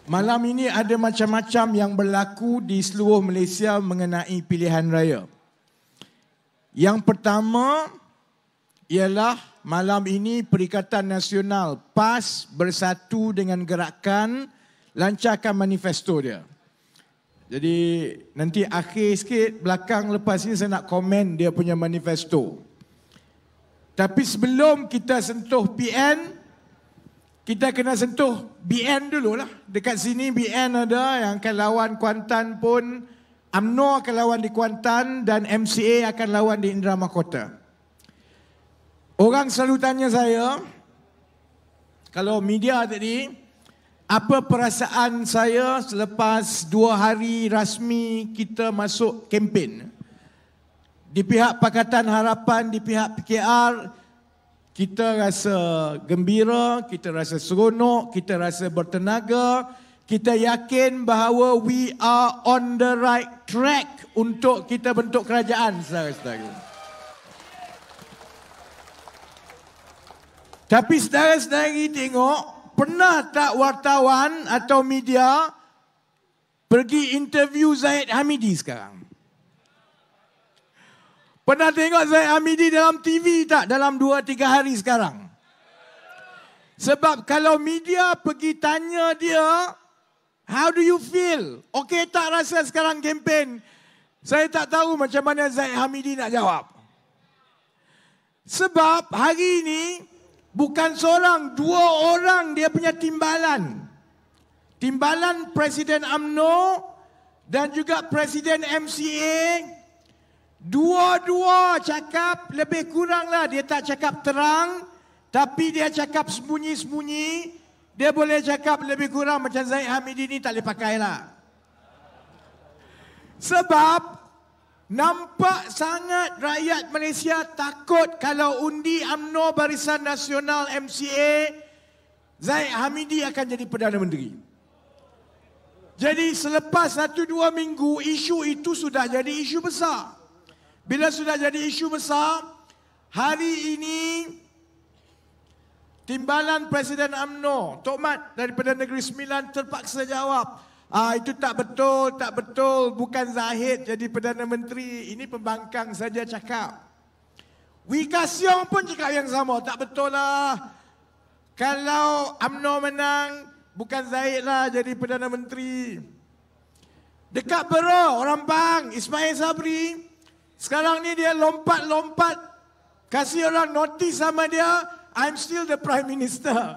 Malam ini ada macam-macam yang berlaku di seluruh Malaysia mengenai pilihan raya. Yang pertama ialah malam ini Perikatan Nasional PAS bersatu dengan gerakan lancarkan manifesto dia. Jadi nanti akhir sikit belakang lepas ini saya nak komen dia punya manifesto. Tapi sebelum kita sentuh PN, kita kena sentuh BN dululah. Dekat sini BN ada yang akan lawan Kuantan pun. UMNO akan lawan di Kuantan dan MCA akan lawan di Indra Mahkota. Orang selalu tanya saya, kalau media tadi, apa perasaan saya selepas 2 hari rasmi kita masuk kempen. Di pihak Pakatan Harapan, di pihak PKR, kita rasa gembira, kita rasa seronok, kita rasa bertenaga. Kita yakin bahawa we are on the right track untuk kita bentuk kerajaan, saudara-saudara. Tapi saudara-saudara tengok, pernah tak wartawan atau media pergi interview Zahid Hamidi sekarang? Pernah tengok Zahid Hamidi dalam TV tak dalam 2-3 hari sekarang? Sebab kalau media pergi tanya dia, how do you feel? Okey tak rasa sekarang kempen? Saya tak tahu macam mana Zahid Hamidi nak jawab. Sebab hari ini bukan seorang, 2 orang dia punya timbalan. Timbalan Presiden UMNO dan juga Presiden MCA. Dua-dua cakap lebih kuranglah, dia tak cakap terang, tapi dia cakap sembunyi-sembunyi. Dia boleh cakap lebih kurang macam Zahid Hamidi ni tak boleh pakai lah. Sebab nampak sangat rakyat Malaysia takut kalau undi UMNO Barisan Nasional MCA, Zahid Hamidi akan jadi Perdana Menteri. Jadi selepas 1-2 minggu, isu itu sudah jadi isu besar. Bila sudah jadi isu besar, hari ini timbalan Presiden UMNO, Tok Mat daripada Negeri Sembilan terpaksa jawab, itu tak betul, bukan Zahid jadi Perdana Menteri, ini pembangkang saja cakap. Wika Siong pun cakap yang sama, tak betul lah. Kalau UMNO menang, bukan Zahid lah jadi Perdana Menteri. Dekat Bero, orang Pahang, Ismail Sabri, sekarang ni dia lompat-lompat, kasih orang notis sama dia, I'm still the Prime Minister.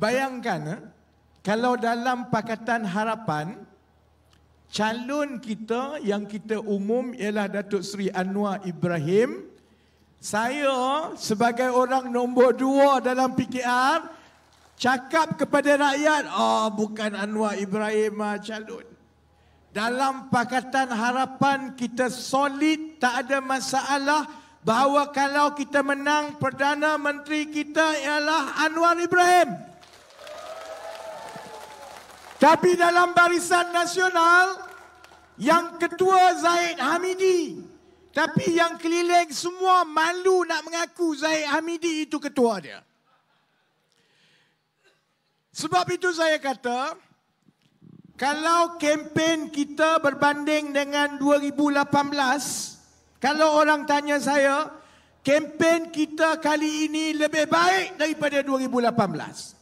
Bayangkan, kalau dalam Pakatan Harapan, calon kita yang kita umum ialah Datuk Seri Anwar Ibrahim. Saya sebagai orang nombor 2 dalam PKR, cakap kepada rakyat, bukan Anwar Ibrahim calon. Dalam Pakatan Harapan kita solid, tak ada masalah bahawa kalau kita menang, Perdana Menteri kita ialah Anwar Ibrahim. Tapi dalam Barisan Nasional, yang ketua Zahid Hamidi. Tapi yang keliling semua malu nak mengaku Zahid Hamidi itu ketua dia. Sebab itu saya kata, kalau kempen kita berbanding dengan 2018, kalau orang tanya saya, kempen kita kali ini lebih baik daripada 2018.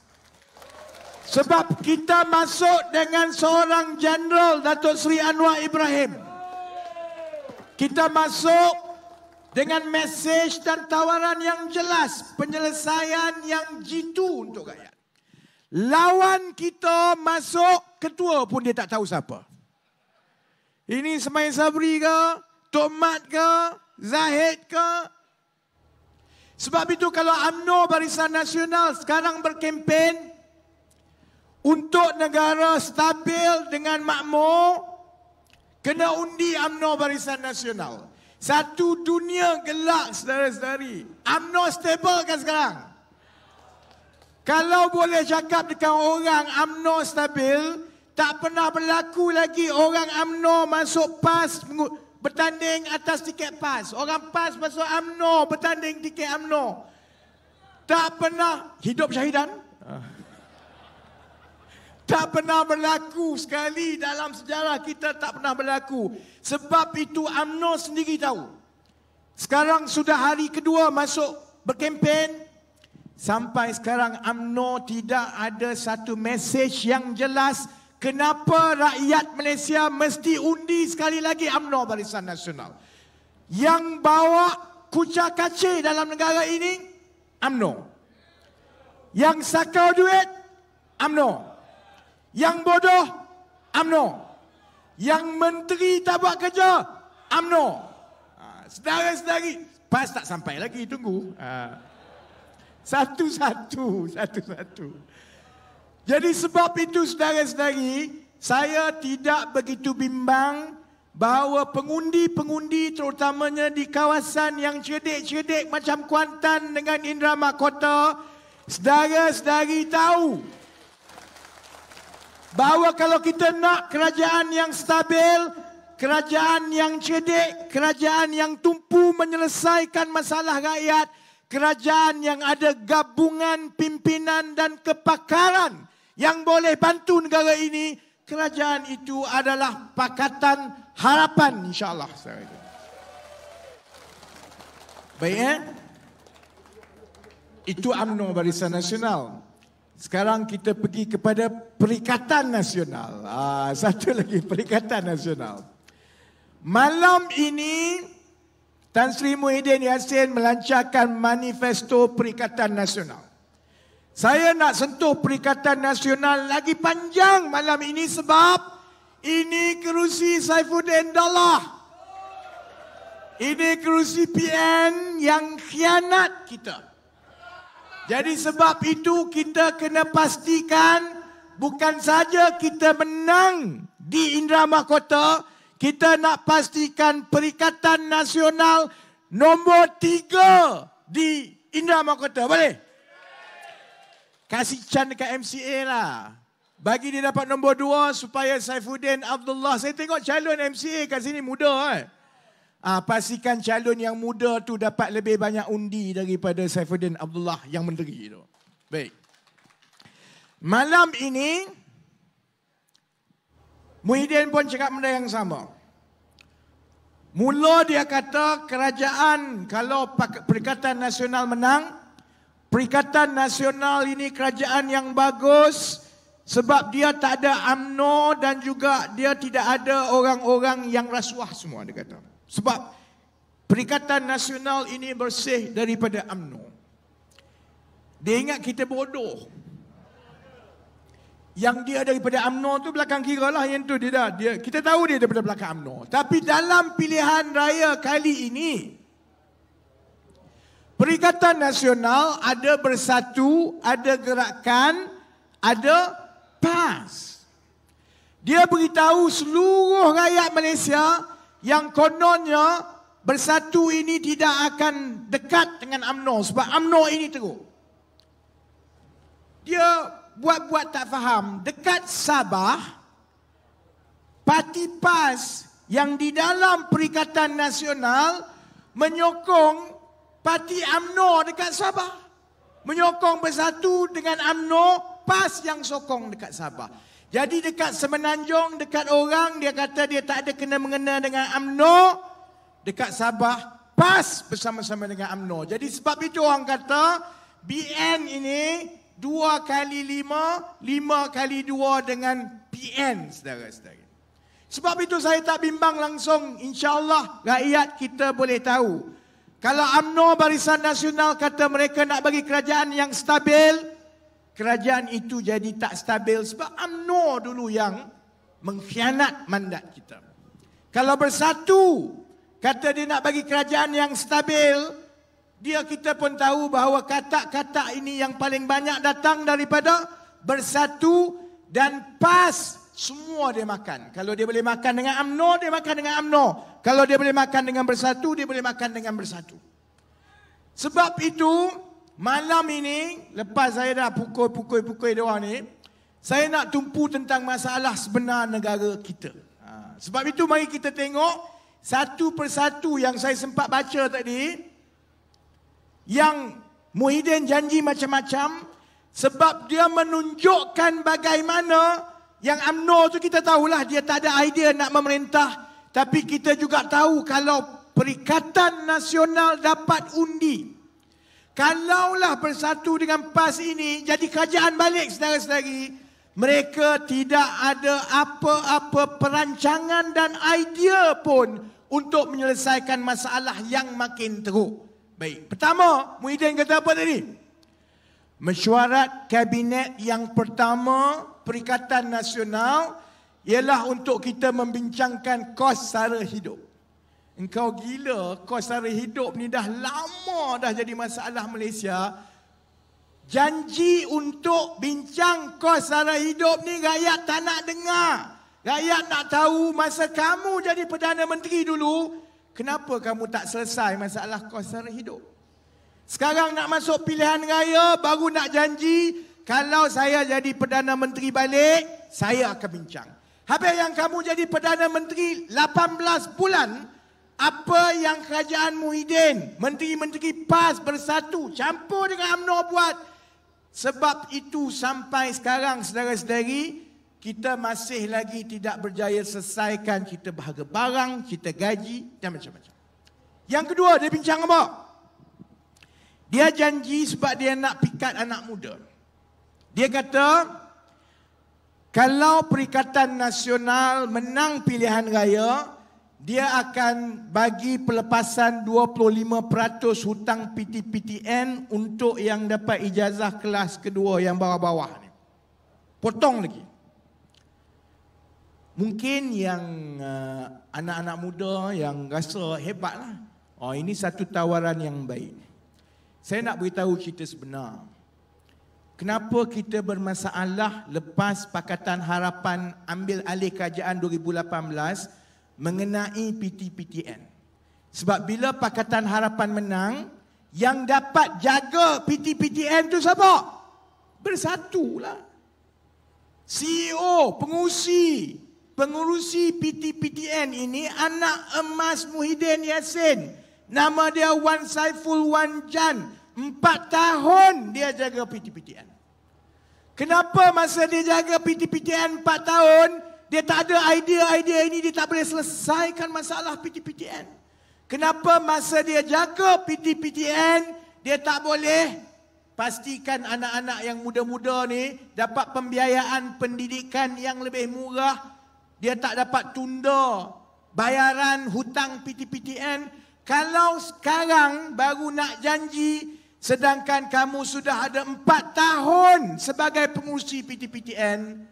Sebab kita masuk dengan seorang jeneral, Datuk Seri Anwar Ibrahim. Kita masuk dengan mesej dan tawaran yang jelas, penyelesaian yang jitu untuk rakyat. Lawan kita masuk, ketua pun dia tak tahu siapa. Ini Ismail Sabri ke, Tok Mat ke, Zahid ke. Sebab itu kalau UMNO Barisan Nasional sekarang berkempen untuk negara stabil dengan makmur, kena undi UMNO Barisan Nasional. Satu dunia gelap, saudara-saudari. UMNO stable kan sekarang? Kalau boleh cakap dengan orang UMNO stabil, tak pernah berlaku lagi orang UMNO masuk PAS bertanding atas tiket PAS. Orang PAS masuk UMNO bertanding tiket UMNO. Tak pernah hidup syahidan. Tak pernah berlaku sekali dalam sejarah kita, tak pernah berlaku. Sebab itu UMNO sendiri tahu. Sekarang sudah hari kedua masuk berkempen. Sampai sekarang UMNO tidak ada satu mesej yang jelas kenapa rakyat Malaysia mesti undi sekali lagi UMNO Barisan Nasional. Yang bawa kucak kacir dalam negara ini, UMNO. Yang sakau duit, UMNO. Yang bodoh, UMNO. Yang menteri tak buat kerja, UMNO. Saudara-saudari, PAS tak sampai lagi, tunggu. Satu-satu. Jadi sebab itu saudara-saudari, saya tidak begitu bimbang bahawa pengundi-pengundi terutamanya di kawasan yang cerdik-cerdik macam Kuantan dengan Indra Mahkota, saudara-saudari tahu bahawa kalau kita nak kerajaan yang stabil, kerajaan yang cerdik, kerajaan yang tumpu menyelesaikan masalah rakyat, kerajaan yang ada gabungan pimpinan dan kepakaran yang boleh bantu negara ini, kerajaan itu adalah Pakatan Harapan, insya-Allah. Baik, itu UMNO Barisan Nasional. Sekarang kita pergi kepada Perikatan Nasional. Satu lagi, Perikatan Nasional. Malam ini Tan Sri Muhyiddin Yassin melancarkan manifesto Perikatan Nasional. Saya nak sentuh Perikatan Nasional lagi panjang malam ini sebab ini kerusi Saifuddin Dallah. Ini kerusi PN yang khianat kita. Jadi sebab itu kita kena pastikan bukan saja kita menang di Indra Mahkota, kita nak pastikan Perikatan Nasional nombor 3 di Indra Mahkota. Boleh? Kasih can dekat MCA lah. Bagi dia dapat nombor 2 supaya Saifuddin Abdullah. Saya tengok calon MCA kat sini muda. Pastikan calon yang muda tu dapat lebih banyak undi daripada Saifuddin Abdullah yang menteri tu. Baik. Malam ini Muhyiddin pun cakap benda yang sama. Mula dia kata kerajaan kalau Perikatan Nasional menang, Perikatan Nasional ini kerajaan yang bagus sebab dia tak ada UMNO dan juga dia tidak ada orang-orang yang rasuah semua, dia kata. Sebab Perikatan Nasional ini bersih daripada UMNO. Dia ingat kita bodoh. Yang dia daripada UMNO tu belakang kira lah, yang tu dia kita tahu dia daripada belakang UMNO. Tapi dalam pilihan raya kali ini, Perikatan Nasional ada Bersatu, ada Gerakan, ada PAS. Dia beritahu seluruh rakyat Malaysia yang kononnya Bersatu ini tidak akan dekat dengan UMNO sebab UMNO ini teruk. Dia buat-buat tak faham. Dekat Sabah, parti PAS yang di dalam Perikatan Nasional menyokong parti UMNO dekat Sabah. Menyokong Bersatu dengan UMNO, PAS yang sokong dekat Sabah. Jadi dekat Semenanjung, dekat orang, dia kata dia tak ada kena-mengena dengan UMNO. Dekat Sabah, PAS bersama-sama dengan UMNO. Jadi sebab itu orang kata, BN ini 2 kali 5, 5 kali 2 dengan PN, saudara-saudara. Sebab itu saya tak bimbang langsung, insya-Allah rakyat kita boleh tahu. Kalau UMNO Barisan Nasional kata mereka nak bagi kerajaan yang stabil, kerajaan itu jadi tak stabil sebab UMNO dulu yang mengkhianat mandat kita. Kalau Bersatu kata dia nak bagi kerajaan yang stabil, dia kita pun tahu bahawa kata-kata ini yang paling banyak datang daripada Bersatu dan PAS. Semua dia makan. Kalau dia boleh makan dengan UMNO, dia makan dengan UMNO. Kalau dia boleh makan dengan Bersatu, dia boleh makan dengan Bersatu. Sebab itu, malam ini, lepas saya dah pukul dia orang ni, saya nak tumpu tentang masalah sebenar negara kita. Sebab itu mari kita tengok satu persatu yang saya sempat baca tadi, yang Muhyiddin janji macam-macam. Sebab dia menunjukkan bagaimana yang UMNO tu kita tahulah dia tak ada idea nak memerintah. Tapi kita juga tahu kalau Perikatan Nasional dapat undi, kalaulah bersatu dengan PAS ini jadi kerajaan balik saudara-saudari, mereka tidak ada apa-apa perancangan dan idea pun untuk menyelesaikan masalah yang makin teruk. Baik, pertama Muhyiddin kata apa tadi? Mesyuarat kabinet yang pertama Perikatan Nasional ialah untuk kita membincangkan kos sara hidup. Engkau gila, kos sara hidup ni dah lama dah jadi masalah Malaysia. Janji untuk bincang kos sara hidup ni rakyat tak nak dengar. Rakyat nak tahu masa kamu jadi Perdana Menteri dulu, kenapa kamu tak selesai masalah kos sara hidup? Sekarang nak masuk pilihan raya, baru nak janji, kalau saya jadi Perdana Menteri balik, saya akan bincang. Habis yang kamu jadi Perdana Menteri 18 bulan, apa yang kerajaan Muhyiddin, menteri-menteri PAS bersatu, campur dengan UMNO buat. Sebab itu sampai sekarang saudara-saudari, kita masih lagi tidak berjaya selesaikan kita berharga barang, kita gaji dan macam-macam. Yang kedua, dia bincang apa? Dia janji sebab dia nak pikat anak muda. Dia kata, kalau Perikatan Nasional menang pilihan raya, dia akan bagi pelepasan 25% hutang PTPTN untuk yang dapat ijazah kelas kedua yang bawah-bawah ni. Potong lagi. Mungkin yang anak-anak muda yang rasa hebatlah. Oh, ini satu tawaran yang baik. Saya nak beritahu cerita sebenar. Kenapa kita bermasalah lepas Pakatan Harapan ambil alih kerajaan 2018 mengenai PTPTN. Sebab bila Pakatan Harapan menang, yang dapat jaga PTPTN tu siapa? Bersatulah. CEO, pengurusi PTPTN ini anak emas Muhyiddin Yassin. Nama dia Wan Saiful Wan Jan. 4 tahun dia jaga PTPTN. Kenapa masa dia jaga PTPTN 4 tahun, dia tak ada idea-idea ini, dia tak boleh selesaikan masalah PTPTN? Kenapa masa dia jaga PTPTN, dia tak boleh pastikan anak-anak yang muda-muda ni dapat pembiayaan pendidikan yang lebih murah? Dia tak dapat tunda bayaran hutang PTPTN. Kalau sekarang baru nak janji, sedangkan kamu sudah ada 4 tahun sebagai pengurusi PTPTN,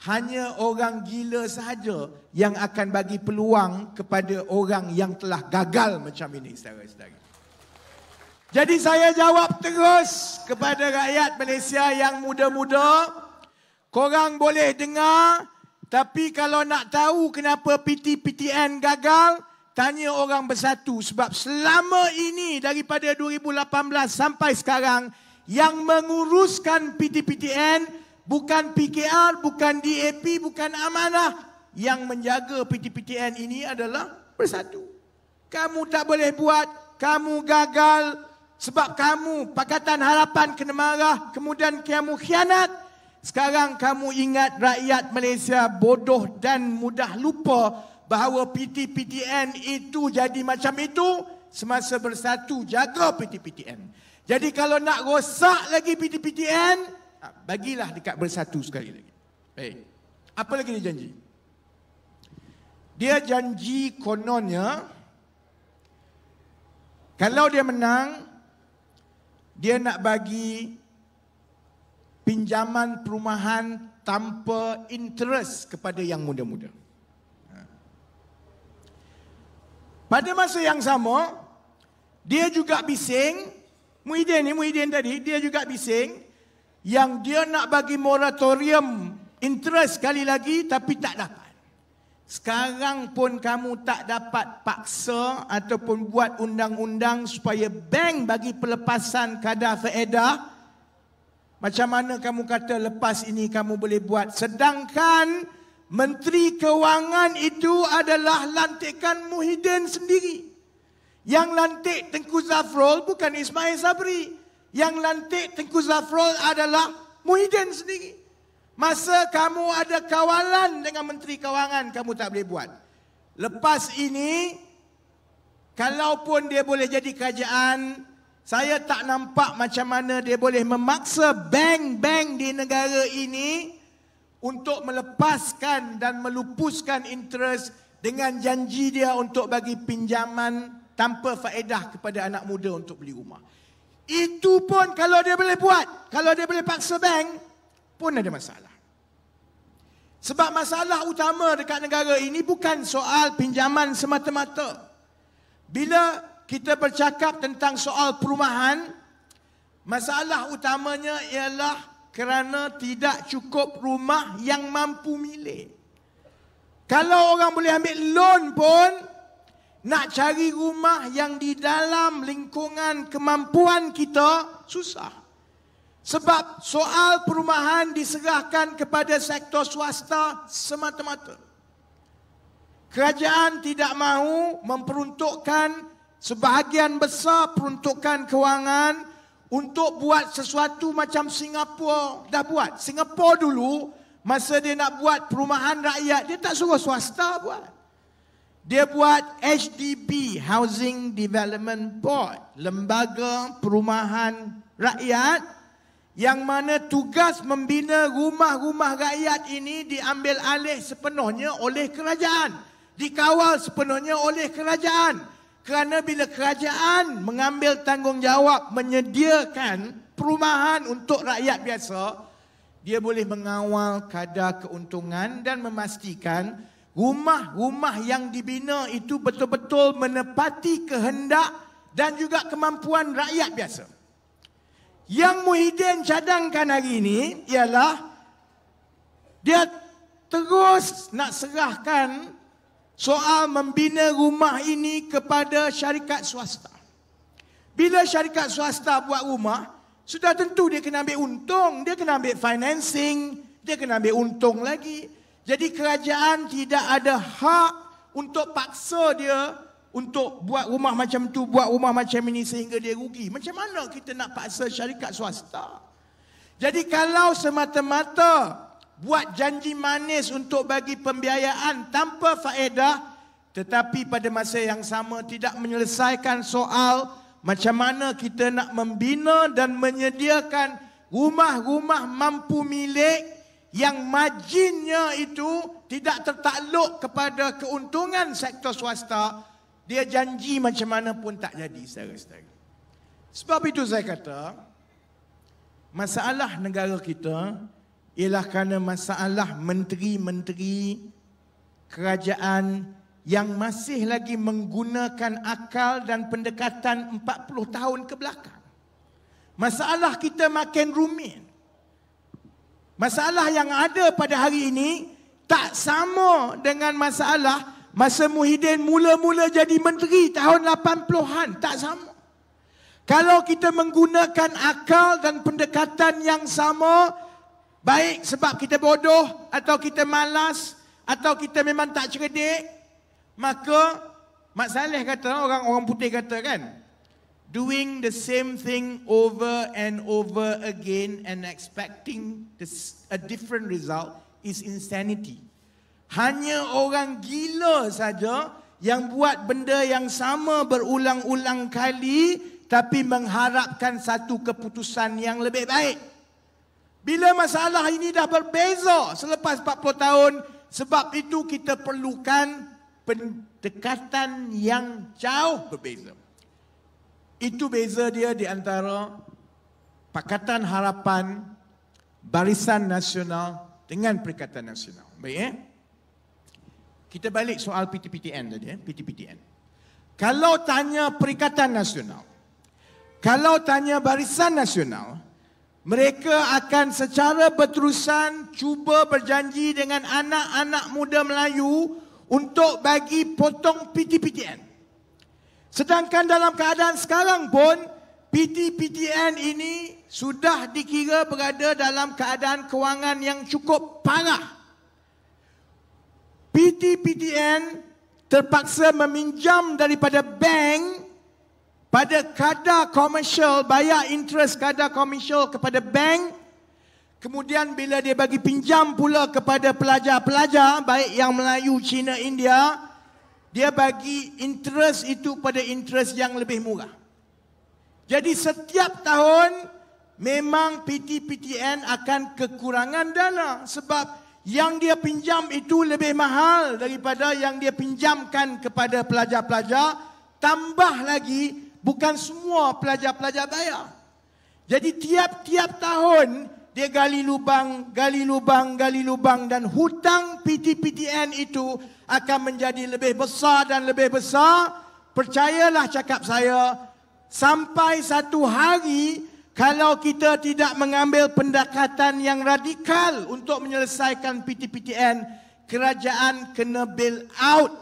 hanya orang gila sahaja yang akan bagi peluang kepada orang yang telah gagal macam ini, saudara-saudara. Jadi saya jawab terus kepada rakyat Malaysia yang muda-muda, korang boleh dengar, tapi kalau nak tahu kenapa PTPTN gagal, tanya orang Bersatu. Sebab selama ini daripada 2018 sampai sekarang, yang menguruskan PTPTN bukan PKR, bukan DAP, bukan Amanah. Yang menjaga PTPTN ini adalah Bersatu. Kamu tak boleh buat, kamu gagal. Sebab kamu, Pakatan Harapan kena marah, kemudian kamu khianat. Sekarang kamu ingat rakyat Malaysia bodoh dan mudah lupa bahawa PTPTN itu jadi macam itu semasa Bersatu jaga PTPTN. Jadi kalau nak rosak lagi PTPTN, bagilah dekat Bersatu sekali lagi. Baik. Apa lagi dia janji? Dia janji kononnya, kalau dia menang, dia nak bagi pinjaman perumahan tanpa interest kepada yang muda-muda. Pada masa yang sama, dia juga bising, Muhyiddin tadi, dia juga bising yang dia nak bagi moratorium interest sekali lagi tapi tak dapat. Sekarang pun kamu tak dapat paksa ataupun buat undang-undang supaya bank bagi pelepasan kadar faedah. Macam mana kamu kata lepas ini kamu boleh buat, sedangkan Menteri Kewangan itu adalah lantikan Muhyiddin sendiri. Yang lantik Tengku Zafrul bukan Ismail Sabri. Yang lantik Tengku Zafrul adalah Muhyiddin sendiri. Masa kamu ada kawalan dengan Menteri Kewangan, kamu tak boleh buat. Lepas ini, kalaupun dia boleh jadi kerajaan, saya tak nampak macam mana dia boleh memaksa bank-bank di negara ini untuk melepaskan dan melupuskan interest dengan janji dia untuk bagi pinjaman tanpa faedah kepada anak muda untuk beli rumah. Itu pun kalau dia boleh buat, kalau dia boleh paksa bank, pun ada masalah. Sebab masalah utama dekat negara ini bukan soal pinjaman semata-mata. Bila kita bercakap tentang soal perumahan, masalah utamanya ialah kerana tidak cukup rumah yang mampu milik. Kalau orang boleh ambil loan pun, nak cari rumah yang di dalam lingkungan kemampuan kita, susah. Sebab soal perumahan diserahkan kepada sektor swasta semata-mata. Kerajaan tidak mahu memperuntukkan sebahagian besar peruntukan kewangan untuk buat sesuatu macam Singapura dah buat. Singapura dulu, masa dia nak buat perumahan rakyat, dia tak suruh swasta buat. Dia buat HDB, Housing Development Board, lembaga perumahan rakyat, yang mana tugas membina rumah-rumah rakyat ini diambil alih sepenuhnya oleh kerajaan. Dikawal sepenuhnya oleh kerajaan. Kerana bila kerajaan mengambil tanggungjawab menyediakan perumahan untuk rakyat biasa, dia boleh mengawal kadar keuntungan dan memastikan rumah-rumah yang dibina itu betul-betul menepati kehendak dan juga kemampuan rakyat biasa. Yang Muhyiddin cadangkan hari ini ialah dia terus nak serahkan soal membina rumah ini kepada syarikat swasta. Bila syarikat swasta buat rumah, sudah tentu dia kena ambil untung, dia kena ambil financing, dia kena ambil untung lagi. Jadi kerajaan tidak ada hak untuk paksa dia untuk buat rumah macam tu, buat rumah macam ini sehingga dia rugi. Macam mana kita nak paksa syarikat swasta? Jadi kalau semata-mata buat janji manis untuk bagi pembiayaan tanpa faedah, tetapi pada masa yang sama tidak menyelesaikan soal macam mana kita nak membina dan menyediakan rumah-rumah mampu milik yang marginnya itu tidak tertakluk kepada keuntungan sektor swasta, dia janji macam mana pun tak jadi saudara-saudara. Sebab itu saya kata, masalah negara kita ialah kerana masalah menteri-menteri kerajaan yang masih lagi menggunakan akal dan pendekatan 40 tahun ke belakang. Masalah kita makin rumit. Masalah yang ada pada hari ini tak sama dengan masalah masa Muhyiddin mula-mula jadi menteri tahun 80-an. Tak sama. Kalau kita menggunakan akal dan pendekatan yang sama, baik sebab kita bodoh atau kita malas atau kita memang tak cerdik, maka Mak Saleh kata, orang putih kata kan, doing the same thing over and over again and expecting a different result is insanity. Hanya orang gila saja yang buat benda yang sama berulang-ulang kali tapi mengharapkan satu keputusan yang lebih baik. Bila masalah ini dah berbeza selepas 40 tahun, sebab itu kita perlukan pendekatan yang jauh berbeza. Itu beza dia di antara Pakatan Harapan, Barisan Nasional dengan Perikatan Nasional. Baik, kita balik soal PTPTN tadi, PTPTN. Kalau tanya Perikatan Nasional, kalau tanya Barisan Nasional, mereka akan secara berterusan cuba berjanji dengan anak-anak muda Melayu untuk bagi potong PTPTN. Sedangkan dalam keadaan sekarang pun, PTPTN ini sudah dikira berada dalam keadaan kewangan yang cukup parah. PTPTN terpaksa meminjam daripada bank pada kadar komersial, bayar interest kadar komersial kepada bank. Kemudian bila dia bagi pinjam pula kepada pelajar-pelajar, baik yang Melayu, Cina, India, dia bagi interest itu pada interest yang lebih murah. Jadi setiap tahun memang PTPTN akan kekurangan dana sebab yang dia pinjam itu lebih mahal daripada yang dia pinjamkan kepada pelajar-pelajar. Tambah lagi, bukan semua pelajar-pelajar bayar. Jadi tiap-tiap tahun dia gali lubang dan hutang PTPTN itu akan menjadi lebih besar dan lebih besar. Percayalah cakap saya, sampai satu hari kalau kita tidak mengambil pendekatan yang radikal untuk menyelesaikan PTPTN, kerajaan kena bail out,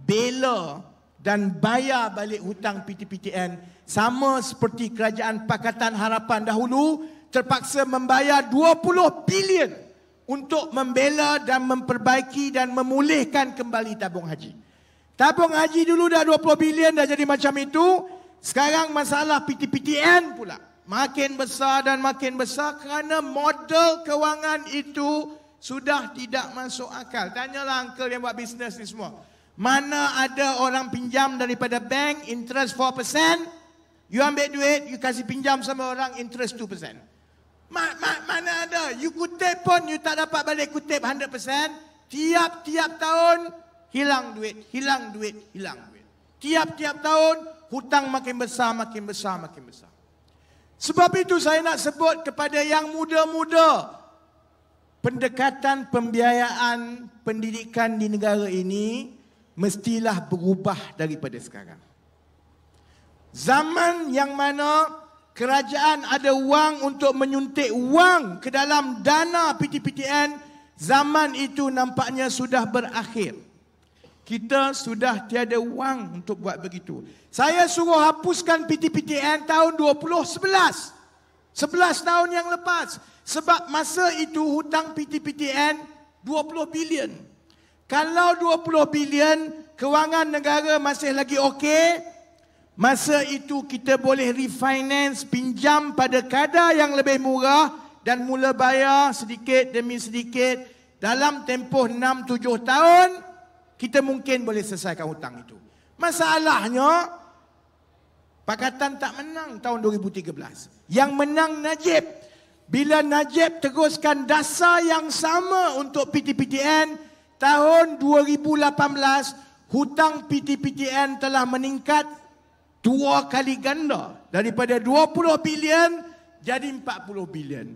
bela dan bayar balik hutang PTPTN. Sama seperti kerajaan Pakatan Harapan dahulu terpaksa membayar 20 bilion untuk membela dan memperbaiki dan memulihkan kembali tabung haji. Tabung haji dulu dah 20 bilion dah jadi macam itu. Sekarang masalah PTPTN pula makin besar dan makin besar kerana model kewangan itu sudah tidak masuk akal. Tanyalah uncle yang buat bisnes ni semua. Mana ada orang pinjam daripada bank interest 4%, you ambil duit, you kasih pinjam sama orang interest 2%. Mana ada? You kutip pun you tak dapat balik kutip 100%. Tiap-tiap tahun hilang duit. Tiap-tiap tahun hutang makin besar. Sebab itu saya nak sebut kepada yang muda-muda, pendekatan pembiayaan pendidikan di negara ini mestilah berubah daripada sekarang. Zaman yang mana kerajaan ada wang untuk menyuntik wang ke dalam dana PTPTN, zaman itu nampaknya sudah berakhir. Kita sudah tiada wang untuk buat begitu. Saya suruh hapuskan PTPTN tahun 2011. 11 tahun yang lepas. Sebab masa itu hutang PTPTN 20 bilion. Kalau 20 bilion, kewangan negara masih lagi okey, masa itu kita boleh refinance, pinjam pada kadar yang lebih murah dan mula bayar sedikit demi sedikit. Dalam tempoh 6-7 tahun, kita mungkin boleh selesaikan hutang itu. Masalahnya, Pakatan tak menang tahun 2013. Yang menang Najib. Bila Najib teruskan dasar yang sama untuk PTPTN, tahun 2018, hutang PTPTN telah meningkat 2 kali ganda. Daripada 20 bilion jadi 40 bilion.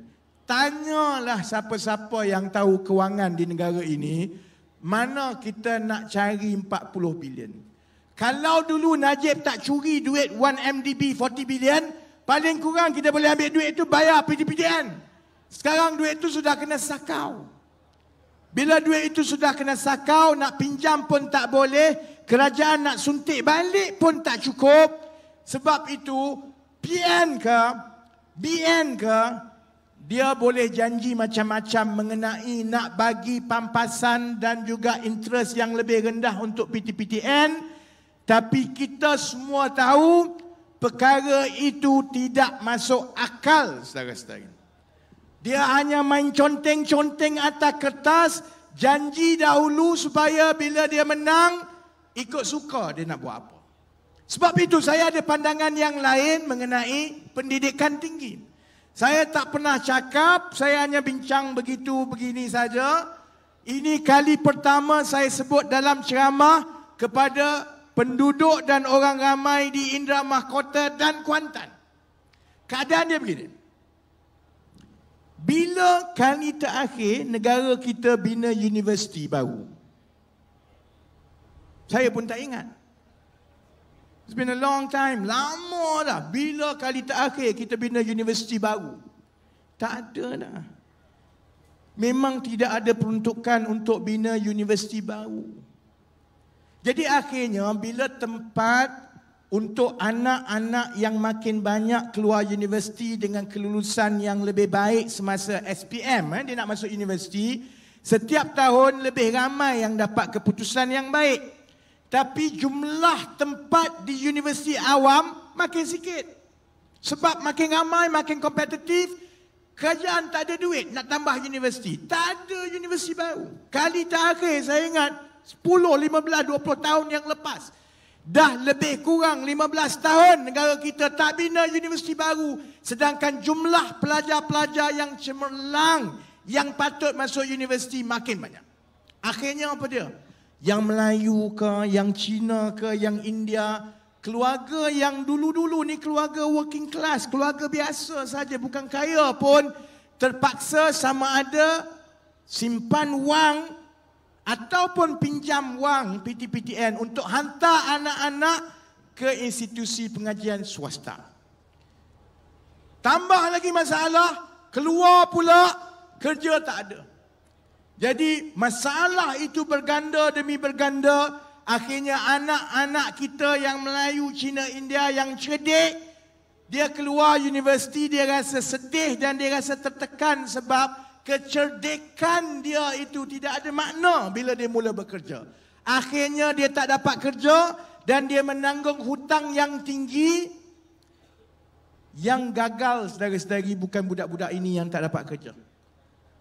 Tanyalah siapa-siapa yang tahu kewangan di negara ini, mana kita nak cari 40 bilion. Kalau dulu Najib tak curi duit 1MDB 40 bilion, paling kurang kita boleh ambil duit itu bayar PTPTN. Sekarang duit itu sudah kena sakau. Bila duit itu sudah kena sakau, nak pinjam pun tak boleh, kerajaan nak suntik balik pun tak cukup. Sebab itu, PN ke, BN ke, dia boleh janji macam-macam mengenai nak bagi pampasan dan juga interest yang lebih rendah untuk PTPTN. Tapi kita semua tahu perkara itu tidak masuk akal, saudara-saudara. Dia hanya main conteng-conteng atas kertas, janji dahulu supaya bila dia menang, ikut suka dia nak buat apa. Sebab itu saya ada pandangan yang lain mengenai pendidikan tinggi. Saya tak pernah cakap, saya hanya bincang begini saja. Ini kali pertama saya sebut dalam ceramah kepada penduduk dan orang ramai di Indra Mahkota dan Kuantan. Keadaan dia begini. Bila kali terakhir negara kita bina universiti baru? Saya pun tak ingat. It's been a long time. Lama dah. Bila kali terakhir kita bina universiti baru? Tak ada dah. Memang tidak ada peruntukan untuk bina universiti baru. Jadi akhirnya bila tempat untuk anak-anak yang makin banyak keluar universiti dengan kelulusan yang lebih baik semasa SPM, dia nak masuk universiti, setiap tahun lebih ramai yang dapat keputusan yang baik. Tapi jumlah tempat di universiti awam makin sikit. Sebab makin ramai, makin kompetitif. Kerajaan tak ada duit nak tambah universiti. Tak ada universiti baru. Kali terakhir saya ingat 10, 15, 20 tahun yang lepas. Dah lebih kurang 15 tahun negara kita tak bina universiti baru. Sedangkan jumlah pelajar-pelajar yang cemerlang yang patut masuk universiti makin banyak. Akhirnya apa dia? Yang Melayu ke, yang Cina ke, yang India, keluarga yang dulu-dulu ni keluarga working class, keluarga biasa saja, bukan kaya pun, terpaksa sama ada simpan wang ataupun pinjam wang PTPTN untuk hantar anak-anak ke institusi pengajian swasta. Tambah lagi masalah, keluar pula kerja tak ada. Jadi masalah itu berganda demi berganda. Akhirnya anak-anak kita yang Melayu, Cina, India yang cerdik, dia keluar universiti, dia rasa sedih dan dia rasa tertekan sebab kecerdikan dia itu tidak ada makna bila dia mula bekerja. Akhirnya dia tak dapat kerja dan dia menanggung hutang yang tinggi. Yang gagal saudara-saudari bukan budak-budak ini yang tak dapat kerja.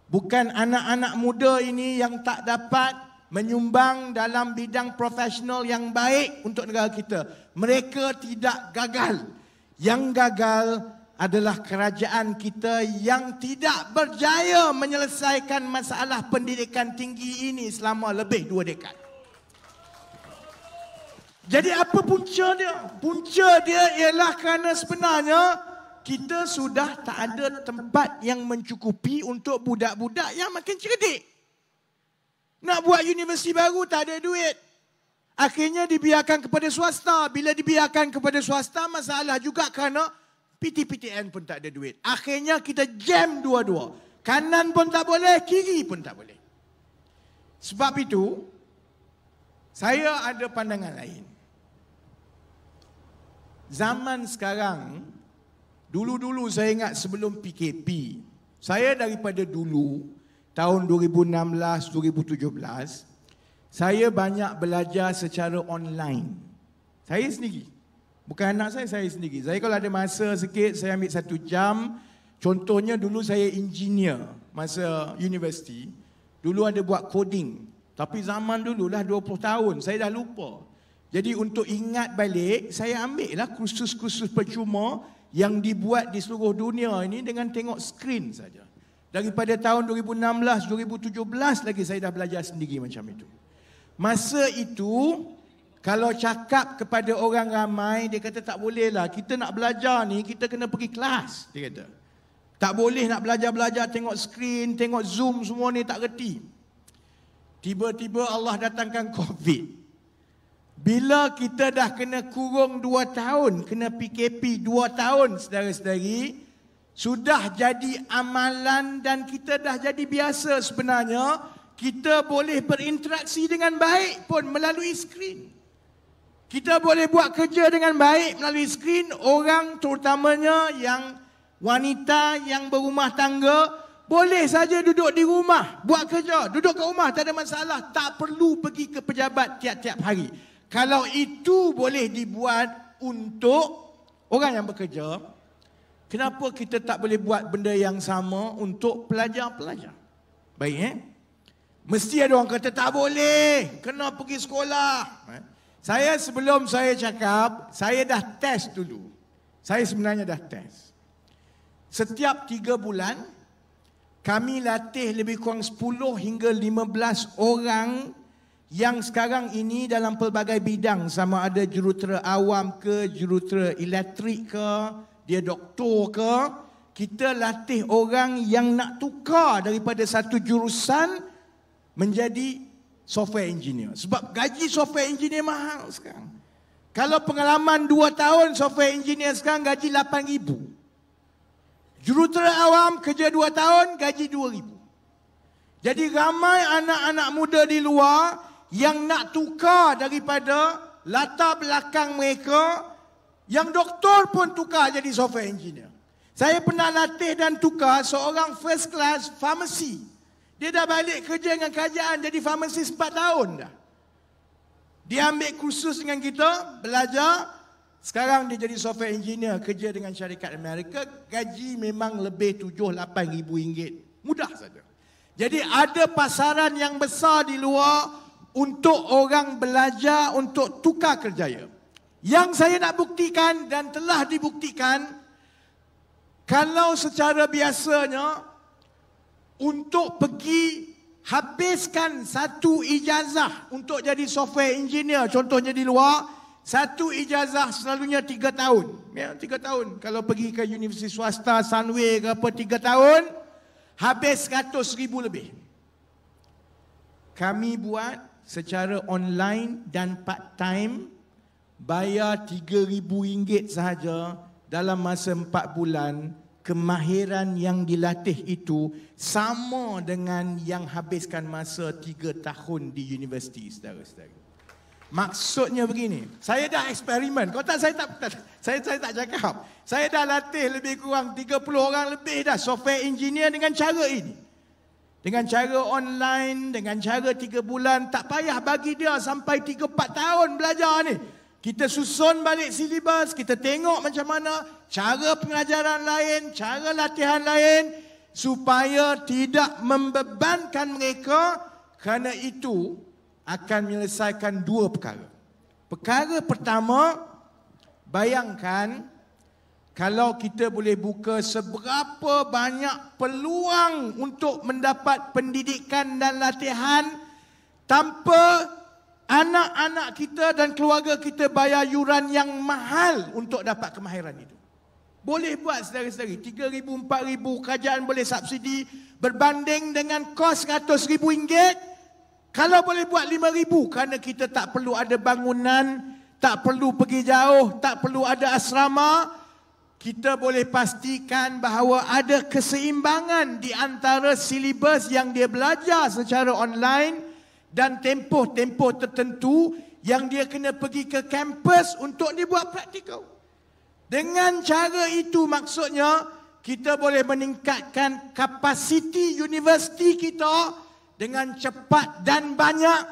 Bukan anak-anak muda ini yang tak dapat menyumbang dalam bidang profesional yang baik untuk negara kita. Mereka tidak gagal. Yang gagal adalah kerajaan kita yang tidak berjaya menyelesaikan masalah pendidikan tinggi ini selama lebih 2 dekad. Jadi apa punca dia? Punca dia ialah kerana sebenarnya kita sudah tak ada tempat yang mencukupi untuk budak-budak yang makin cerdik. Nak buat universiti baru tak ada duit. Akhirnya dibiarkan kepada swasta. Bila dibiarkan kepada swasta, masalah juga kerana PTPTN pun tak ada duit. Akhirnya kita jam dua-dua. Kanan pun tak boleh, kiri pun tak boleh. Sebab itu, saya ada pandangan lain. Zaman sekarang, dulu-dulu saya ingat sebelum PKP, saya daripada dulu, tahun 2016, 2017, saya banyak belajar secara online. Saya sendiri. Bukan anak saya sendiri. Saya kalau ada masa sikit, saya ambil 1 jam. Contohnya dulu saya engineer masa universiti. Dulu ada buat coding. Tapi zaman dulu dah 20 tahun, saya dah lupa. Jadi untuk ingat balik, saya ambil lah kursus-kursus percuma yang dibuat di seluruh dunia ini dengan tengok skrin saja. Daripada tahun 2016, 2017 lagi saya dah belajar sendiri macam itu. Masa itu, kalau cakap kepada orang ramai, dia kata tak boleh lah. Kita nak belajar ni, kita kena pergi kelas. Dia kata. Tak boleh nak belajar-belajar, tengok skrin, tengok Zoom, semua ni tak reti. Tiba-tiba Allah datangkan COVID. Bila kita dah kena kurung 2 tahun, kena PKP 2 tahun, saudara-saudari, sudah jadi amalan dan kita dah jadi biasa sebenarnya, kita boleh berinteraksi dengan baik pun melalui skrin. Kita boleh buat kerja dengan baik melalui skrin. Orang terutamanya yang wanita yang berumah tangga, boleh saja duduk di rumah, buat kerja. Duduk kat rumah, tak ada masalah. Tak perlu pergi ke pejabat tiap-tiap hari. Kalau itu boleh dibuat untuk orang yang bekerja, kenapa kita tak boleh buat benda yang sama untuk pelajar-pelajar? Baik, Mesti ada orang kata tak boleh, kena pergi sekolah. Saya sebelum saya cakap, saya dah test dulu. Saya sebenarnya dah test. Setiap 3 bulan, kami latih lebih kurang 10 hingga 15 orang yang sekarang ini dalam pelbagai bidang. Sama ada jurutera awam ke, jurutera elektrik ke, dia doktor ke. Kita latih orang yang nak tukar daripada satu jurusan menjadi software engineer. Sebab gaji software engineer mahal sekarang. Kalau pengalaman 2 tahun software engineer sekarang gaji 8,000. Jurutera awam kerja 2 tahun gaji 2,000. Jadi ramai anak-anak muda di luar yang nak tukar daripada latar belakang mereka, yang doktor pun tukar jadi software engineer. Saya pernah latih dan tukar seorang first class pharmacy. Dia dah balik kerja dengan kerajaan jadi farmasis 4 tahun dah. Dia ambil kursus dengan kita, belajar. Sekarang dia jadi software engineer, kerja dengan syarikat Amerika. Gaji memang lebih 7-8 ribu ringgit. Mudah saja. Jadi ada pasaran yang besar di luar untuk orang belajar untuk tukar kerjaya. Yang saya nak buktikan dan telah dibuktikan, kalau secara biasanya untuk pergi habiskan satu ijazah untuk jadi software engineer, contohnya di luar, satu ijazah selalunya 3 tahun. Ya, 3 tahun. Kalau pergi ke universiti swasta, Sunway ke apa, 3 tahun, habis 100,000 lebih. Kami buat secara online dan part time, bayar RM3,000 sahaja dalam masa 4 bulan. Kemahiran yang dilatih itu sama dengan yang habiskan masa 3 tahun di universiti, saudara-saudara. Maksudnya begini, saya dah eksperimen. Kau tak, saya tak cakap. Saya dah latih lebih kurang 30 orang lebih dah software engineer dengan cara ini. Dengan cara online, dengan cara 3 bulan, tak payah bagi dia sampai 3-4 tahun belajar ni. Kita susun balik silibus, kita tengok macam mana cara pengajaran lain, cara latihan lain, supaya tidak membebankan mereka, kerana itu akan menyelesaikan 2 perkara. Perkara pertama, bayangkan kalau kita boleh buka seberapa banyak peluang untuk mendapat pendidikan dan latihan tanpa anak-anak kita dan keluarga kita bayar yuran yang mahal untuk dapat kemahiran itu. Boleh buat saudara-saudari, 3,000, 4,000 kerajaan boleh subsidi berbanding dengan kos RM100,000. Kalau boleh buat 5,000, kerana kita tak perlu ada bangunan, tak perlu pergi jauh, tak perlu ada asrama, kita boleh pastikan bahawa ada keseimbangan di antara silibus yang dia belajar secara online dan tempoh-tempoh tertentu yang dia kena pergi ke kampus untuk dibuat praktikal. Dengan cara itu maksudnya kita boleh meningkatkan kapasiti universiti kita dengan cepat dan banyak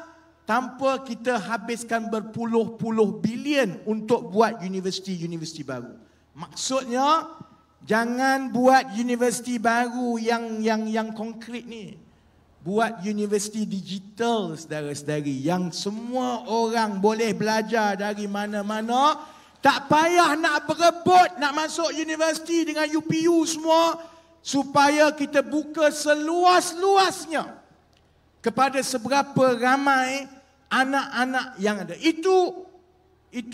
tanpa kita habiskan berpuluh-puluh bilion untuk buat universiti-universiti baru. Maksudnya jangan buat universiti baru yang konkret ni. Buat universiti digital, saudara-saudari, yang semua orang boleh belajar dari mana-mana. Tak payah nak berebut nak masuk universiti dengan UPU semua, supaya kita buka seluas-luasnya kepada seberapa ramai anak-anak yang ada. Itu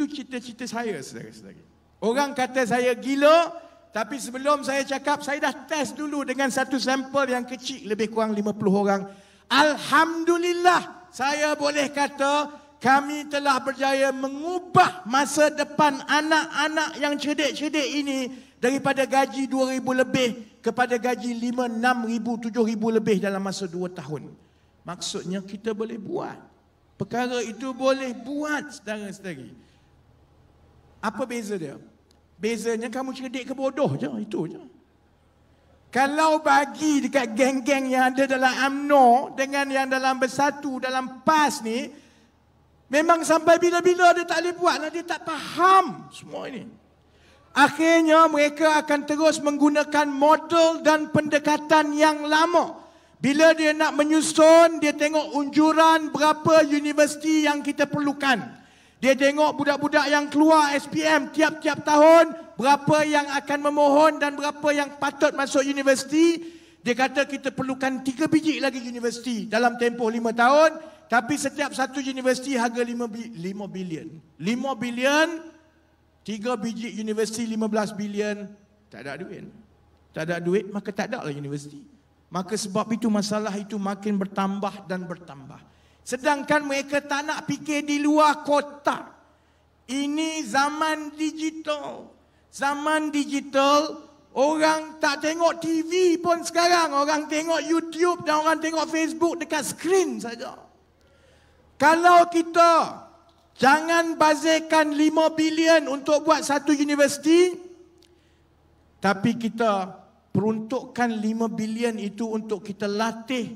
cita-cita saya, saudara-saudari. Orang kata saya gila, tapi sebelum saya cakap, saya dah test dulu dengan satu sampel yang kecil, lebih kurang 50 orang. Alhamdulillah, saya boleh kata kami telah berjaya mengubah masa depan anak-anak yang cerdik-cerdik ini daripada gaji 2,000 lebih kepada gaji 5, 6,000, 7,000 lebih dalam masa 2 tahun. Maksudnya kita boleh buat. Perkara itu boleh buat, saudara-saudari. Apa beza dia? Bezanya kamu cerdik ke bodoh je, itu je. Kalau bagi dekat geng-geng yang ada dalam UMNO dengan yang dalam Bersatu, dalam PAS ni, memang sampai bila-bila dia tak boleh buat lah, dia tak faham semua ini. Akhirnya mereka akan terus menggunakan model dan pendekatan yang lama. Bila dia nak menyusun, dia tengok unjuran berapa universiti yang kita perlukan. Dia tengok budak-budak yang keluar SPM tiap-tiap tahun, berapa yang akan memohon dan berapa yang patut masuk universiti. Dia kata kita perlukan 3 biji lagi universiti dalam tempoh 5 tahun. Tapi setiap satu universiti harga 5 bilion. 5 bilion, 3 biji universiti 15 bilion. Tak ada duit. Tak ada duit, maka tak ada lah universiti. Maka sebab itu masalah itu makin bertambah dan bertambah. Sedangkan mereka tak nak fikir di luar kotak. Ini zaman digital. Zaman digital, orang tak tengok TV pun sekarang. Orang tengok YouTube dan orang tengok Facebook dekat skrin saja. Kalau kita jangan bazirkan 5 bilion untuk buat satu universiti, tapi kita peruntukkan 5 bilion itu untuk kita latih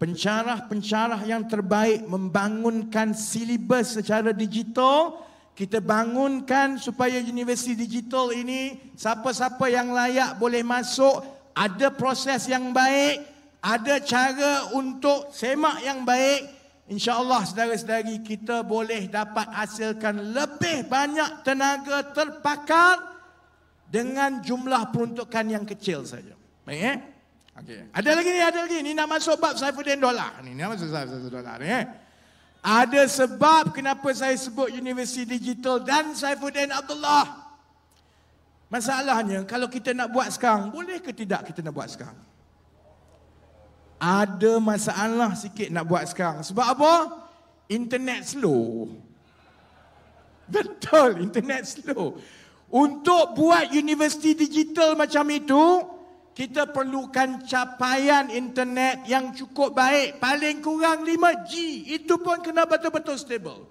pencarah-pencarah yang terbaik membangunkan silibus secara digital. Kita bangunkan supaya universiti digital ini siapa-siapa yang layak boleh masuk, ada proses yang baik, ada cara untuk semak yang baik. InsyaAllah saudara-saudari kita boleh dapat hasilkan lebih banyak tenaga terpakar dengan jumlah peruntukan yang kecil saja. Baik Okey. Ada lagi ni nak masuk bab Saifuddin Dollah. Ni nak masuk Saifuddin Dollah ni Ada sebab kenapa saya sebut universiti digital dan Saifuddin Abdullah. Masalahnya kalau kita nak buat sekarang, boleh ke tidak kita nak buat sekarang? Ada masalah sikit nak buat sekarang. Sebab apa? Internet slow. Betul, internet slow. Untuk buat universiti digital macam itu, kita perlukan capaian internet yang cukup baik. Paling kurang 5G. Itu pun kena betul-betul stable.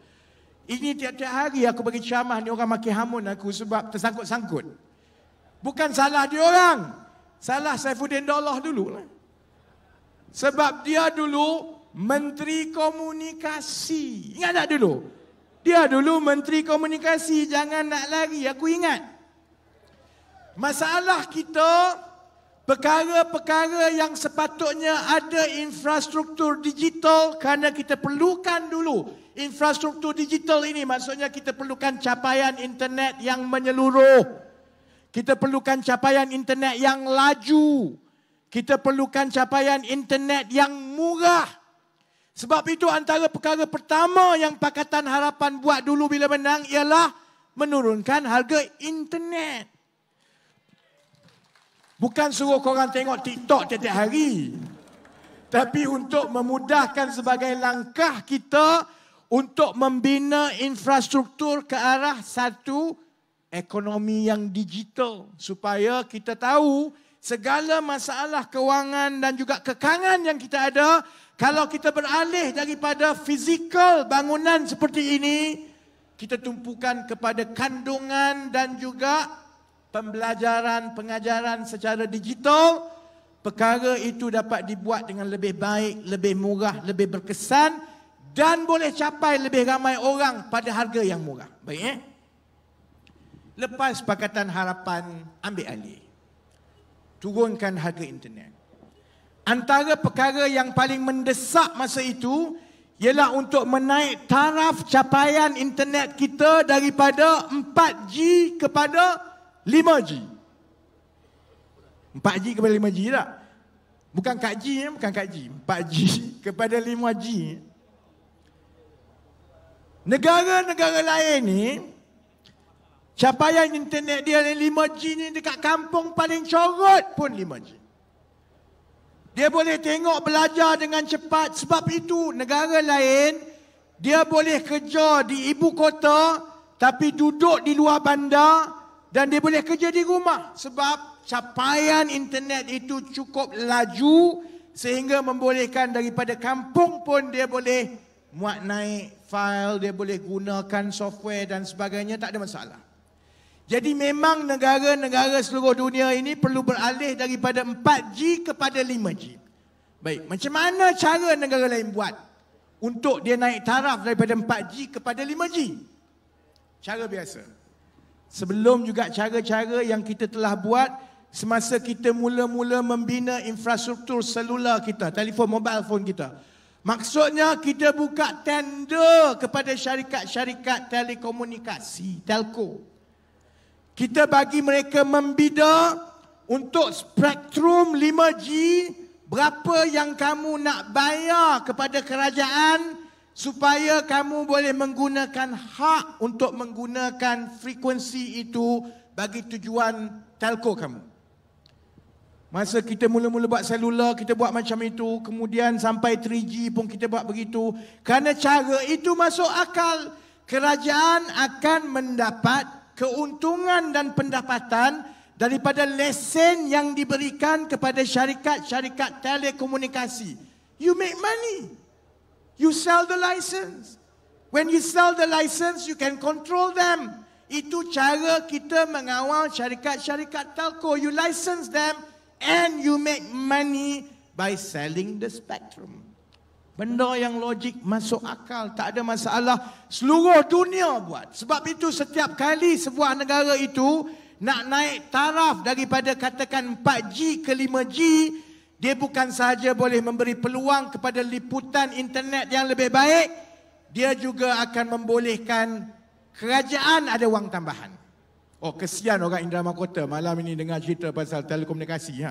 Ini tiap-tiap hari aku bagi ceramah ni orang makin hamun aku sebab tersangkut-sangkut. Bukan salah dia orang. Salah Saifuddin Dollah dulu. Sebab dia dulu Menteri Komunikasi. Ingat tak dulu? Dia dulu Menteri Komunikasi. Jangan nak lari. Aku ingat. Masalah kita, perkara-perkara yang sepatutnya ada infrastruktur digital kerana kita perlukan dulu infrastruktur digital ini. Maksudnya kita perlukan capaian internet yang menyeluruh. Kita perlukan capaian internet yang laju. Kita perlukan capaian internet yang murah. Sebab itu antara perkara pertama yang Pakatan Harapan buat dulu bila menang ialah menurunkan harga internet. Bukan suruh korang tengok TikTok tiap-tiap hari. Tapi untuk memudahkan sebagai langkah kita untuk membina infrastruktur ke arah satu ekonomi yang digital. Supaya kita tahu segala masalah kewangan dan juga kekangan yang kita ada, kalau kita beralih daripada fizikal bangunan seperti ini, kita tumpukan kepada kandungan dan juga pembelajaran, pengajaran secara digital, perkara itu dapat dibuat dengan lebih baik, lebih murah, lebih berkesan dan boleh capai lebih ramai orang pada harga yang murah. Baik Lepas Pakatan Harapan ambil alih, turunkan harga internet. Antara perkara yang paling mendesak masa itu ialah untuk menaik taraf capaian internet kita daripada 4G kepada 5G. 4G kepada 5G tak? Bukan Kak G, bukan Kak G. 4G kepada 5G. Negara-negara lain ni, capaian internet dia 5G ni dekat kampung paling corot pun 5G. Dia boleh tengok belajar dengan cepat. Sebab itu negara lain, dia boleh kerja di ibu kota tapi duduk di luar bandar dan dia boleh kerja di rumah. Sebab capaian internet itu cukup laju sehingga membolehkan daripada kampung pun dia boleh muat naik file, dia boleh gunakan software dan sebagainya, tak ada masalah. Jadi memang negara-negara seluruh dunia ini perlu beralih daripada 4G kepada 5G. Baik, macam mana cara negara lain buat untuk dia naik taraf daripada 4G kepada 5G? Cara biasa. Sebelum juga cara-cara yang kita telah buat semasa kita mula-mula membina infrastruktur selular kita, telefon mobile phone kita. Maksudnya kita buka tender kepada syarikat-syarikat telekomunikasi, telco. Kita bagi mereka membida untuk spektrum 5G, berapa yang kamu nak bayar kepada kerajaan supaya kamu boleh menggunakan hak untuk menggunakan frekuensi itu bagi tujuan telco kamu. Masa kita mula-mula buat selular, kita buat macam itu. Kemudian sampai 3G pun kita buat begitu. Kerana cara itu masuk akal. Kerajaan akan mendapat keuntungan dan pendapatan daripada lesen yang diberikan kepada syarikat-syarikat telekomunikasi. You make money. You sell the license. When you sell the license, you can control them. Itu cara kita mengawal syarikat-syarikat telco. You license them and you make money by selling the spectrum. Benda yang logik masuk akal, tak ada masalah. Seluruh dunia buat. Sebab itu setiap kali sebuah negara itu nak naik taraf daripada katakan 4G ke 5G, dia bukan sahaja boleh memberi peluang kepada liputan internet yang lebih baik, dia juga akan membolehkan kerajaan ada wang tambahan. Oh, kesian orang Indra Mahkota malam ini dengar cerita pasal telekomunikasi.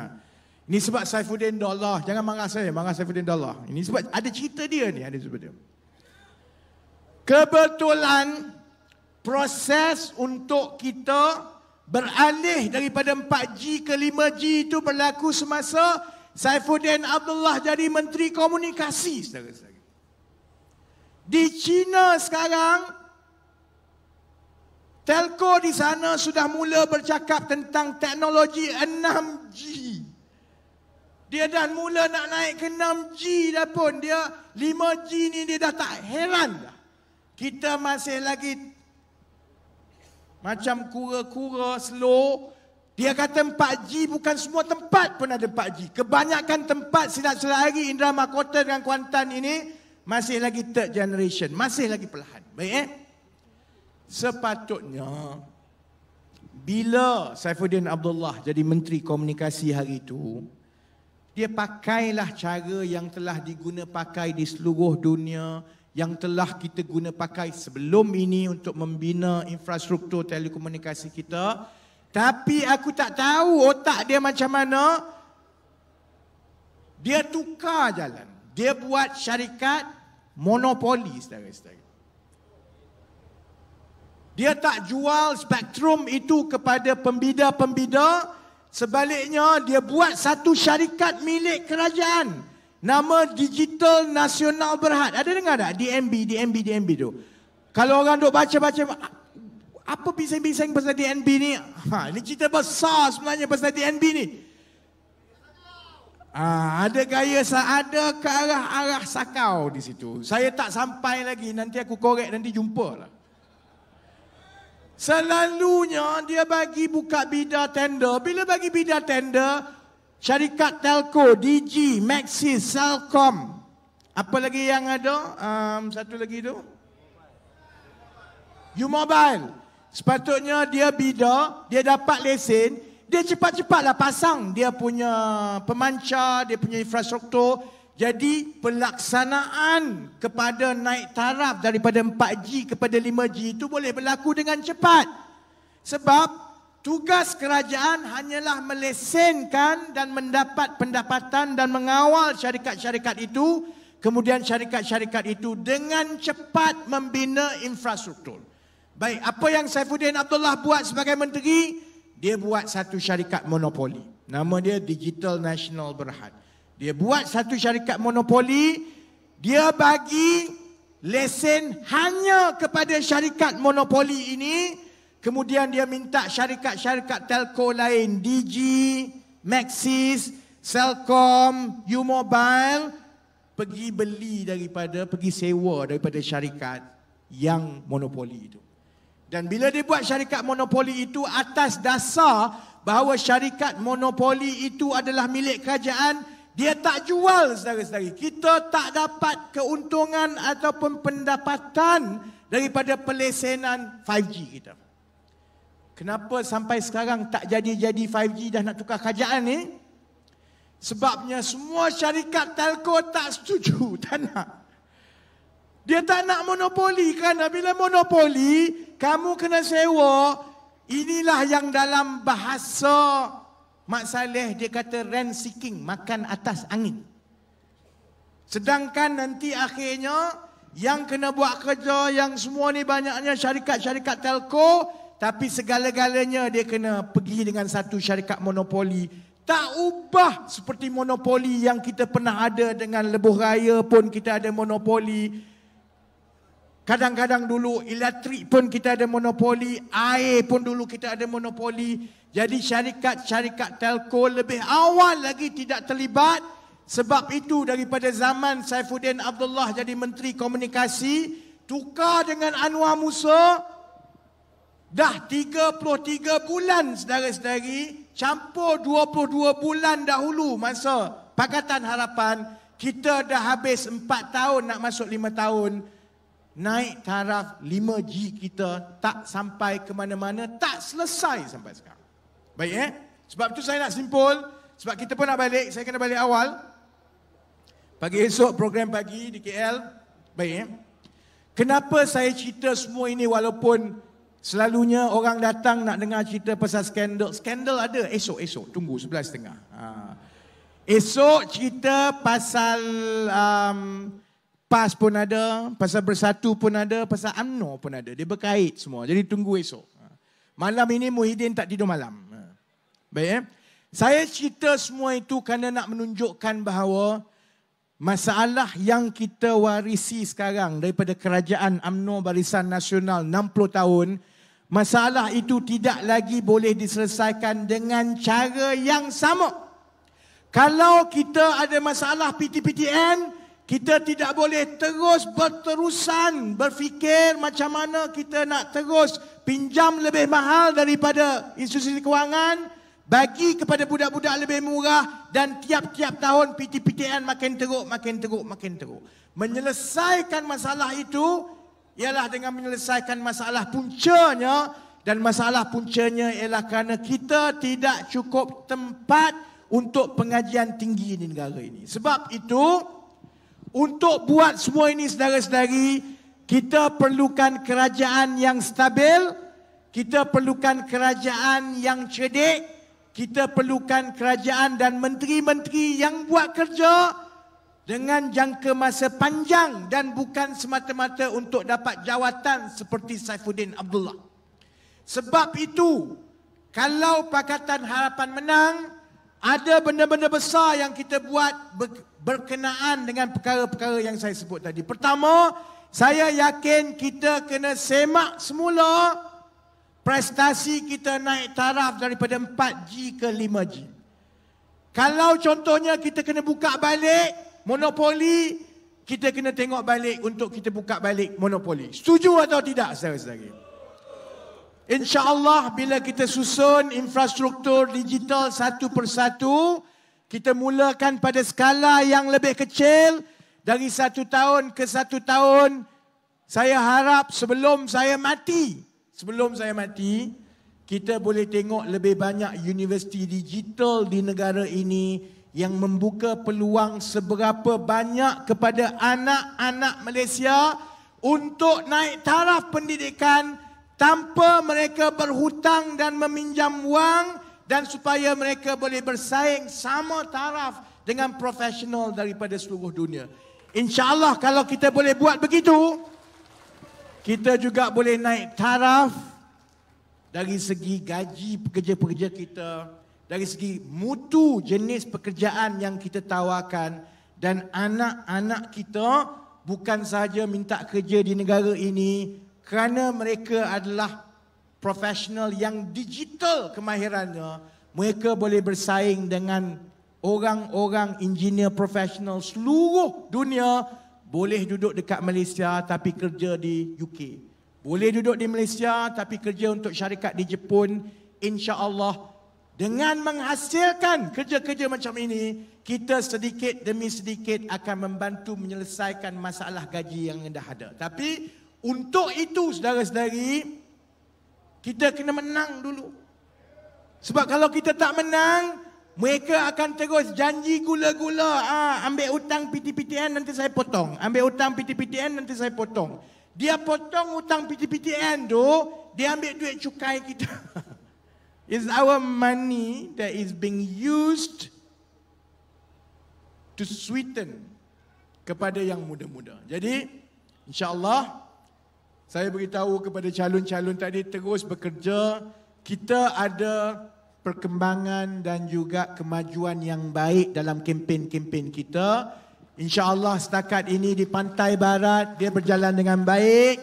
Ini sebab Saifuddin Dollah. Jangan marah saya, marah Saifuddin Dollah. Ini sebab ada cerita dia ni, ada sebab dia. Kebetulan proses untuk kita beralih daripada 4G ke 5G itu berlaku semasa Saifuddin Abdullah jadi Menteri Komunikasi, saudara-saudara. Di China sekarang, telco di sana sudah mula bercakap tentang teknologi 6G. Dia dah mula nak naik ke 6G dah pun. Dia 5G ni dia dah tak heran dah. Kita masih lagi macam kura-kura slow. Dia kata 4G bukan semua tempat pun ada 4G. Kebanyakan tempat silap-silap hari Indra Mahkota dengan Kuantan ini masih lagi third generation. Masih lagi perlahan. Baik Sepatutnya bila Saifuddin Abdullah jadi Menteri Komunikasi hari itu, dia pakailah cara yang telah diguna pakai di seluruh dunia, yang telah kita guna pakai sebelum ini untuk membina infrastruktur telekomunikasi kita. Tapi aku tak tahu otak dia macam mana. Dia tukar jalan. Dia buat syarikat monopoli, saudara-saudara. Dia tak jual spektrum itu kepada pembida-pembida. Sebaliknya, dia buat satu syarikat milik kerajaan. Nama Digital Nasional Berhad. Ada dengar tak? DNB tu. Kalau orang duk baca-baca, apa bising-bising pasal DNB ni? Ini cerita besar sebenarnya pasal DNB ni. Ada gaya, ada ke arah sakau di situ. Saya tak sampai lagi, nanti aku korek, nanti jumpa lah. Selalunya dia bagi buka bidar tender. Bila bagi bidar tender, syarikat telco, Digi, Maxis, Celcom, apa lagi yang ada? Satu lagi tu, U-Mobile. Sepatutnya dia bidar, dia dapat lesen, dia cepat-cepatlah pasang dia punya pemancar, dia punya infrastruktur. Jadi pelaksanaan kepada naik taraf daripada 4G kepada 5G itu boleh berlaku dengan cepat. Sebab tugas kerajaan hanyalah melesenkan dan mendapat pendapatan dan mengawal syarikat-syarikat itu. Kemudian syarikat-syarikat itu dengan cepat membina infrastruktur. Baik, apa yang Saifuddin Abdullah buat sebagai menteri? Dia buat satu syarikat monopoli. Nama dia Digital Nasional Berhad. Dia buat satu syarikat monopoli, dia bagi lesen hanya kepada syarikat monopoli ini, kemudian dia minta syarikat-syarikat telco lain, Digi, Maxis, Celcom, U-Mobile, pergi sewa daripada syarikat yang monopoli itu. Dan bila dia buat syarikat monopoli itu atas dasar bahawa syarikat monopoli itu adalah milik kerajaan, dia tak jual, saudara-saudari. Kita tak dapat keuntungan ataupun pendapatan daripada pelesenan 5G kita. Kenapa sampai sekarang tak jadi-jadi 5G dah nak tukar kerajaan ni? Sebabnya semua syarikat telco tak setuju, tak nak. Dia tak nak monopoli, kerana bila monopoli, kamu kena sewa. Inilah yang dalam bahasa Mak Saleh dia kata rent seeking, makan atas angin. Sedangkan nanti akhirnya yang kena buat kerja yang semua ni banyaknya syarikat-syarikat telco, tapi segala-galanya dia kena pergi dengan satu syarikat monopoli. Tak ubah seperti monopoli yang kita pernah ada dengan lebuh raya pun kita ada monopoli. Kadang-kadang dulu elektrik pun kita ada monopoli, air pun dulu kita ada monopoli. Jadi syarikat-syarikat telco lebih awal lagi tidak terlibat. Sebab itu daripada zaman Saifuddin Abdullah jadi Menteri Komunikasi, tukar dengan Anwar Musa, dah 33 bulan saudara-saudari, campur 22 bulan dahulu masa Pakatan Harapan, kita dah habis 4 tahun nak masuk 5 tahun. Naik taraf 5G kita tak sampai ke mana-mana, tak selesai sampai sekarang. Baik Sebab tu saya nak simpul, sebab kita pun nak balik, saya kena balik awal. Pagi esok program pagi di KL. Baik Kenapa saya cerita semua ini walaupun selalunya orang datang nak dengar cerita pasal skandal. Skandal ada esok, tunggu 11.30. Esok cerita pasal PAS pun ada, pasal Bersatu pun ada, pasal UMNO pun ada. Dia berkait semua. Jadi tunggu esok. Malam ini Muhyiddin tak tidur malam. Baik Saya cerita semua itu kerana nak menunjukkan bahawa masalah yang kita warisi sekarang daripada kerajaan UMNO Barisan Nasional 60 tahun, masalah itu tidak lagi boleh diselesaikan dengan cara yang sama. Kalau kita ada masalah PTPTN, kita tidak boleh terus berterusan berfikir macam mana kita nak terus pinjam lebih mahal daripada institusi kewangan, bagi kepada budak-budak lebih murah, dan tiap-tiap tahun PTPTN makin teruk. Menyelesaikan masalah itu ialah dengan menyelesaikan masalah puncanya, dan masalah puncanya ialah kerana kita tidak cukup tempat untuk pengajian tinggi di negara ini. Sebab itu, untuk buat semua ini saudara-saudari, kita perlukan kerajaan yang stabil, kita perlukan kerajaan yang cerdik, kita perlukan kerajaan dan menteri-menteri yang buat kerja dengan jangka masa panjang dan bukan semata-mata untuk dapat jawatan seperti Saifuddin Abdullah. Sebab itu, kalau Pakatan Harapan menang, ada benda-benda besar yang kita buat berkenaan dengan perkara-perkara yang saya sebut tadi. Pertama, saya yakin kita kena semak semula prestasi kita naik taraf daripada 4G ke 5G. Kalau contohnya kita kena buka balik monopoli, kita kena tengok balik untuk kita buka balik monopoli. Setuju atau tidak, saudara-saudari? InsyaAllah bila kita susun infrastruktur digital satu persatu, kita mulakan pada skala yang lebih kecil, dari 1 tahun ke 1 tahun. Saya harap sebelum saya mati, kita boleh tengok lebih banyak universiti digital di negara ini yang membuka peluang seberapa banyak kepada anak-anak Malaysia untuk naik taraf pendidikan tanpa mereka berhutang dan meminjam wang, dan supaya mereka boleh bersaing sama taraf dengan profesional daripada seluruh dunia. InsyaAllah kalau kita boleh buat begitu, kita juga boleh naik taraf dari segi gaji pekerja-pekerja kita, dari segi mutu jenis pekerjaan yang kita tawarkan, dan anak-anak kita bukan sahaja minta kerja di negara ini kerana mereka adalah profesional yang digital kemahirannya, mereka boleh bersaing dengan orang-orang engineer profesional seluruh dunia, boleh duduk dekat Malaysia tapi kerja di UK. Boleh duduk di Malaysia tapi kerja untuk syarikat di Jepun. InsyaAllah dengan menghasilkan kerja-kerja macam ini, kita sedikit demi sedikit akan membantu menyelesaikan masalah gaji yang dah ada. Tapi untuk itu, saudara-saudari, kita kena menang dulu. Sebab kalau kita tak menang, mereka akan terus janji gula-gula. Ambil hutang PTPTN nanti saya potong. Ambil hutang PTPTN nanti saya potong. Dia potong hutang PTPTN tu, dia ambil duit cukai kita. It's our money that is being used to sweeten kepada yang muda-muda. Jadi, insyaAllah, saya beritahu kepada calon-calon tadi terus bekerja. Kita ada perkembangan dan juga kemajuan yang baik dalam kempen-kempen kita. InsyaAllah setakat ini di Pantai Barat dia berjalan dengan baik.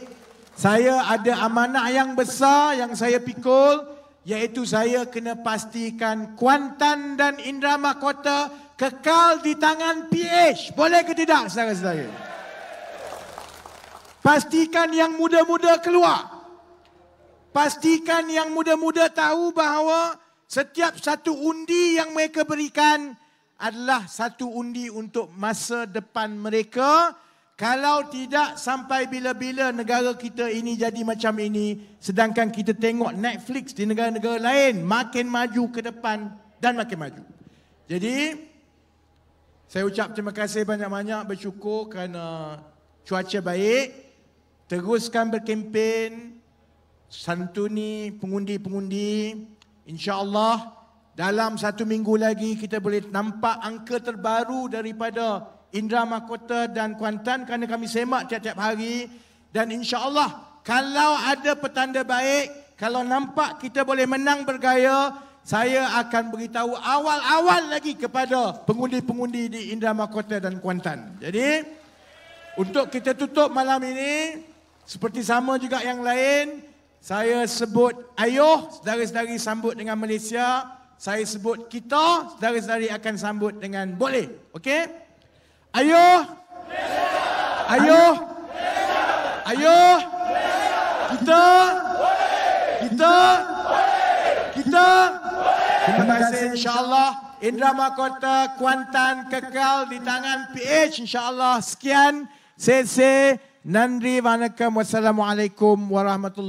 Saya ada amanah yang besar yang saya pikul, iaitu saya kena pastikan Kuantan dan Indra Mahkota kekal di tangan PH. Boleh ke tidak, saudara-saudara? Pastikan yang muda-muda keluar. Pastikan yang muda-muda tahu bahawa setiap satu undi yang mereka berikan adalah satu undi untuk masa depan mereka. Kalau tidak, sampai bila-bila negara kita ini jadi macam ini, sedangkan kita tengok Netflix di negara-negara lain makin maju ke depan dan makin maju. Jadi, saya ucap terima kasih banyak-banyak, bersyukur kerana cuaca baik. Teruskan berkempen, santuni pengundi-pengundi. InsyaAllah dalam 1 minggu lagi kita boleh nampak angka terbaru daripada Indra Mahkota dan Kuantan kerana kami semak tiap-tiap hari. Dan insya-Allah kalau ada petanda baik, kalau nampak kita boleh menang bergaya, saya akan beritahu awal-awal lagi kepada pengundi-pengundi di Indra Mahkota dan Kuantan. Jadi untuk kita tutup malam ini, seperti sama juga yang lain, saya sebut ayuh, saudara-saudari sambut dengan Malaysia. Saya sebut kita, saudara-saudari akan sambut dengan boleh. Okey? Ayuh, ayuh, ayuh, kita. Terima kasih, insyaAllah. Indra Mahkota, Kuantan kekal di tangan PH, insyaAllah. Sekian, sese, nandri, vanakkam, wassalamualaikum warahmatullahi wabarakatuh.